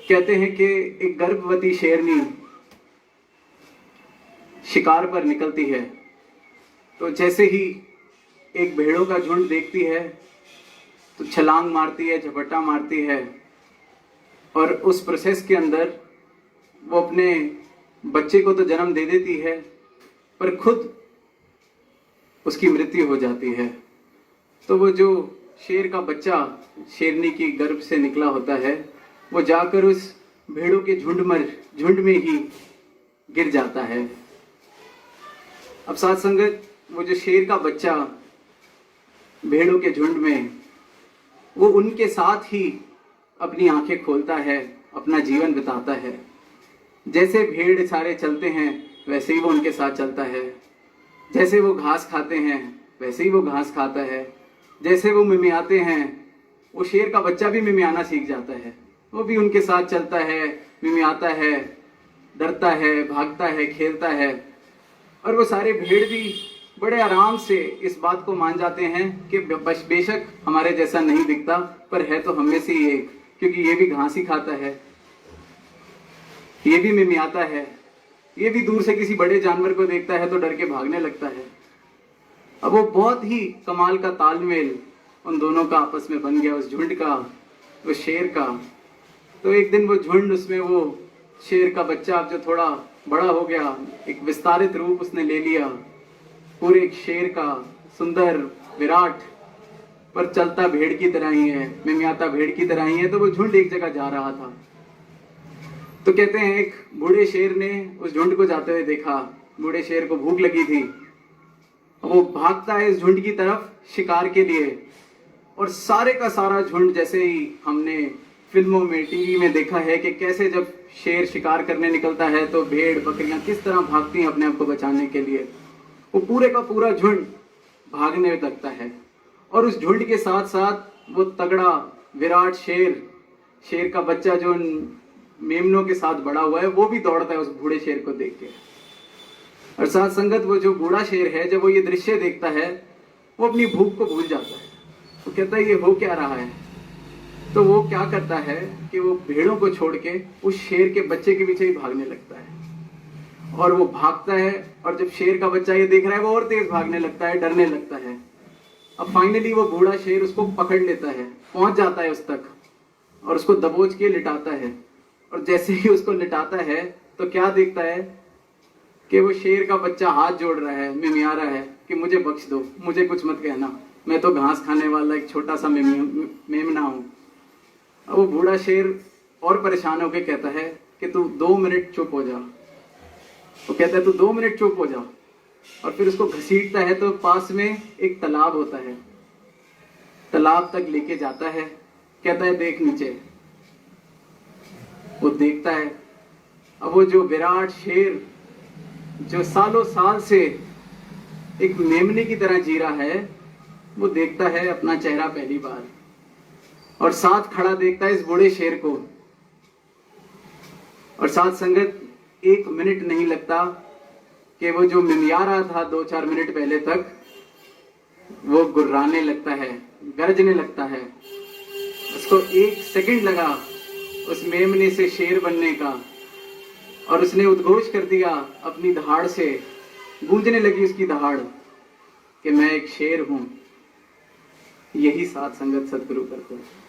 कहते हैं कि एक गर्भवती शेरनी शिकार पर निकलती है तो जैसे ही एक भेड़ों का झुंड देखती है तो छलांग मारती है, झपट्टा मारती है और उस प्रोसेस के अंदर वो अपने बच्चे को तो जन्म दे देती है पर खुद उसकी मृत्यु हो जाती है। तो वो जो शेर का बच्चा शेरनी की गर्भ से निकला होता है वो जाकर उस भेड़ों के झुंड में ही गिर जाता है। अब साथ संगत वो जो शेर का बच्चा भेड़ों के झुंड में वो उनके साथ ही अपनी आंखें खोलता है, अपना जीवन बिताता है। जैसे भेड़ सारे चलते हैं वैसे ही वो उनके साथ चलता है, जैसे वो घास खाते हैं वैसे ही वो घास खाता है, जैसे वो मिमियाते हैं वो शेर का बच्चा भी मिमियाना सीख जाता है। वो भी उनके साथ चलता है, मिमियाता है, डरता है, भागता है, खेलता है और वो सारे भेड़ भी बड़े आराम से इस बात को मान जाते हैं कि बेशक हमारे जैसा नहीं दिखता पर है तो हम में से ही एक, क्योंकि ये भी घास ही खाता है, ये भी मिमियाता है, ये भी दूर से किसी बड़े जानवर को देखता है तो डर के भागने लगता है। अब वो बहुत ही कमाल का तालमेल उन दोनों का आपस में बन गया, उस झुंड का, उस शेर का। तो एक दिन वो झुंड, उसमें वो शेर का बच्चा अब जो थोड़ा बड़ा हो गया, एक विस्तारित रूप उसने ले लिया, पूरे एक शेर का सुंदर विराट पर चलता भेड़ की तरह ही है, मिमियाता भेड़ की तरह ही है। तो वो झुंड एक जगह जा रहा था तो कहते हैं एक बूढ़े शेर ने उस झुंड को जाते हुए देखा। बूढ़े शेर को भूख लगी थी, वो भागता है इस झुंड की तरफ शिकार के लिए और सारे का सारा झुंड, जैसे ही हमने फिल्मों में, टीवी में देखा है कि कैसे जब शेर शिकार करने निकलता है तो भेड़ बकरियां किस तरह भागती हैं अपने आप को बचाने के लिए, वो पूरे का पूरा झुंड भागने लगता है। और उस झुंड के साथ साथ वो तगड़ा विराट शेर का बच्चा जो मेमनों के साथ बड़ा हुआ है वो भी दौड़ता है उस बूढ़े शेर को देख के। और साथ संगत वो जो बूढ़ा शेर है जब वो ये दृश्य देखता है वो अपनी भूख को भूल जाता है। वो कहता है ये हो क्या रहा है। तो वो क्या करता है कि वो भेड़ों को छोड़ के उस शेर के बच्चे के पीछे ही भागने लगता है और वो भागता है और जब शेर का बच्चा ये देख रहा है वो और तेज भागने लगता है, डरने लगता है। अब फाइनली वो बूढ़ा शेर उसको पकड़ लेता है, पहुंच जाता है उस तक और उसको दबोच के लिटाता है। और जैसे ही उसको लिटाता है तो क्या देखता है कि वो शेर का बच्चा हाथ जोड़ रहा है, मिमिया रहा है कि मुझे बख्श दो, मुझे कुछ मत कहना, मैं तो घास खाने वाला एक छोटा सा मेमना हूं। अब वो बूढ़ा शेर और परेशान होकर कहता है कि तू 2 मिनट चुप हो जा। वो कहता है तू 2 मिनट चुप हो जा और फिर उसको घसीटता है तो पास में एक तालाब होता है, तालाब तक लेके जाता है, कहता है देख नीचे। वो देखता है, अब वो जो विराट शेर जो सालों साल से एक मेमने की तरह जी रहा है वो देखता है अपना चेहरा पहली बार और साथ खड़ा देखता है इस बूढ़े शेर को। और साथ संगत 1 मिनट नहीं लगता कि वो जो मिमिया रहा था 2-4 मिनट पहले तक वो गुर्राने लगता है, गरजने लगता है। उसको 1 सेकंड लगा उस मेमने से शेर बनने का और उसने उद्घोष कर दिया अपनी दहाड़ से, गूंजने लगी उसकी दहाड़ कि मैं एक शेर हूं। यही साथ संगत सदगुरु करते हैं।